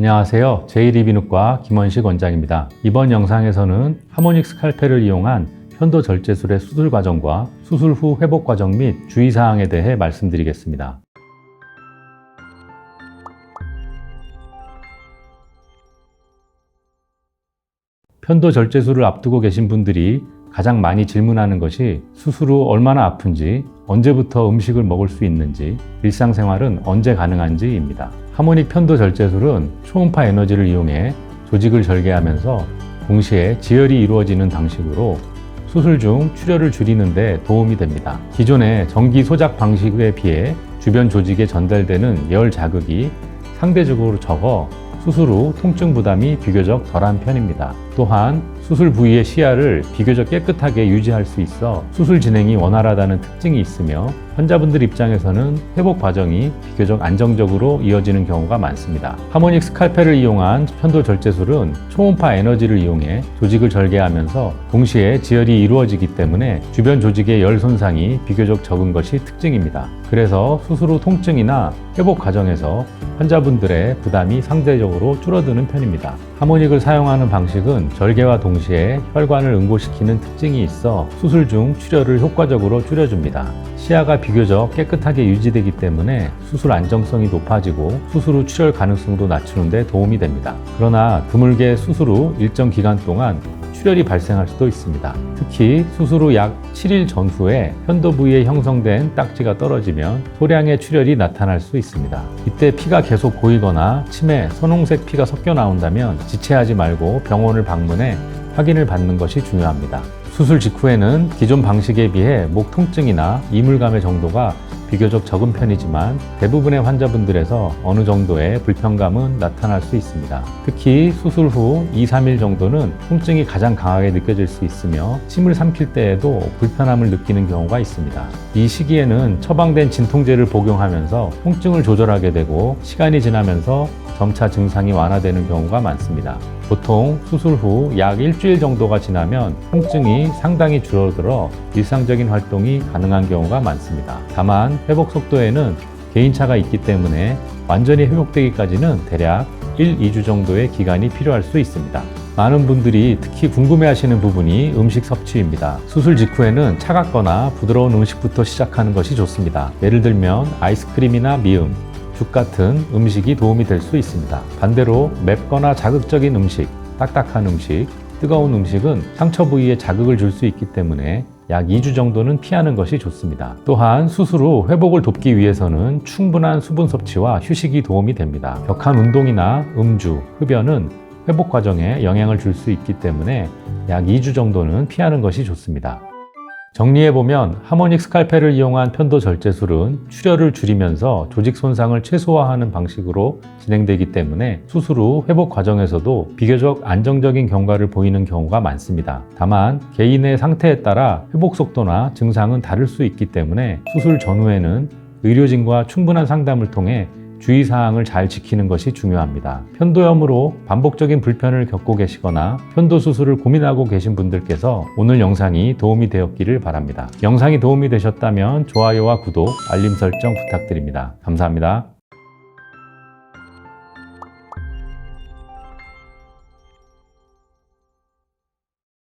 안녕하세요. 제1이비인후과 김원식 원장입니다. 이번 영상에서는 하모닉 스칼펠을 이용한 편도 절제술의 수술 과정과 수술 후 회복 과정 및 주의사항에 대해 말씀드리겠습니다. 편도 절제술을 앞두고 계신 분들이 가장 많이 질문하는 것이 수술 후 얼마나 아픈지, 언제부터 음식을 먹을 수 있는지, 일상생활은 언제 가능한지입니다. 하모닉 편도 절제술은 초음파 에너지를 이용해 조직을 절개하면서 동시에 지혈이 이루어지는 방식으로 수술 중 출혈을 줄이는 데 도움이 됩니다. 기존의 전기 소작 방식에 비해 주변 조직에 전달되는 열 자극이 상대적으로 적어 수술 후 통증 부담이 비교적 덜한 편입니다. 또한 수술 부위의 시야를 비교적 깨끗하게 유지할 수 있어 수술 진행이 원활하다는 특징이 있으며 환자분들 입장에서는 회복 과정이 비교적 안정적으로 이어지는 경우가 많습니다. 하모닉 스칼펠을 이용한 편도 절제술은 초음파 에너지를 이용해 조직을 절개하면서 동시에 지혈이 이루어지기 때문에 주변 조직의 열 손상이 비교적 적은 것이 특징입니다. 그래서 수술 후 통증이나 회복 과정에서 환자분들의 부담이 상대적으로 줄어드는 편입니다. 하모닉을 사용하는 방식은 절개와 동시에 혈관을 응고시키는 특징이 있어 수술 중 출혈을 효과적으로 줄여줍니다. 시야가 비교적 깨끗하게 유지되기 때문에 수술 안정성이 높아지고 수술 후 출혈 가능성도 낮추는 데 도움이 됩니다. 그러나 드물게 수술 후 일정 기간 동안 출혈이 발생할 수도 있습니다. 특히 수술 후 약 7일 전후에 편도 부위에 형성된 딱지가 떨어지면 소량의 출혈이 나타날 수 있습니다. 이때 피가 계속 고이거나 침에 선홍색 피가 섞여 나온다면 지체하지 말고 병원을 방문해 확인을 받는 것이 중요합니다. 수술 직후에는 기존 방식에 비해 목 통증이나 이물감의 정도가 비교적 적은 편이지만 대부분의 환자분들에서 어느 정도의 불편감은 나타날 수 있습니다. 특히 수술 후 2-3일 정도는 통증이 가장 강하게 느껴질 수 있으며 침을 삼킬 때에도 불편함을 느끼는 경우가 있습니다. 이 시기에는 처방된 진통제를 복용하면서 통증을 조절하게 되고 시간이 지나면서 점차 증상이 완화되는 경우가 많습니다. 보통 수술 후 약 일주일 정도가 지나면 통증이 상당히 줄어들어 일상적인 활동이 가능한 경우가 많습니다. 다만 회복 속도에는 개인차가 있기 때문에 완전히 회복되기까지는 대략 1-2주 정도의 기간이 필요할 수 있습니다. 많은 분들이 특히 궁금해하시는 부분이 음식 섭취입니다. 수술 직후에는 차갑거나 부드러운 음식부터 시작하는 것이 좋습니다. 예를 들면 아이스크림이나 미음, 죽 같은 음식이 도움이 될 수 있습니다. 반대로 맵거나 자극적인 음식, 딱딱한 음식, 뜨거운 음식은 상처 부위에 자극을 줄 수 있기 때문에 약 2주 정도는 피하는 것이 좋습니다. 또한 수술 후 회복을 돕기 위해서는 충분한 수분 섭취와 휴식이 도움이 됩니다. 격한 운동이나 음주, 흡연은 회복 과정에 영향을 줄 수 있기 때문에 약 2주 정도는 피하는 것이 좋습니다. 정리해보면 하모닉 스칼펠을 이용한 편도 절제술은 출혈을 줄이면서 조직 손상을 최소화하는 방식으로 진행되기 때문에 수술 후 회복 과정에서도 비교적 안정적인 경과를 보이는 경우가 많습니다. 다만 개인의 상태에 따라 회복 속도나 증상은 다를 수 있기 때문에 수술 전후에는 의료진과 충분한 상담을 통해 주의사항을 잘 지키는 것이 중요합니다. 편도염으로 반복적인 불편을 겪고 계시거나 편도 수술을 고민하고 계신 분들께서 오늘 영상이 도움이 되었기를 바랍니다. 영상이 도움이 되셨다면 좋아요와 구독, 알림 설정 부탁드립니다. 감사합니다.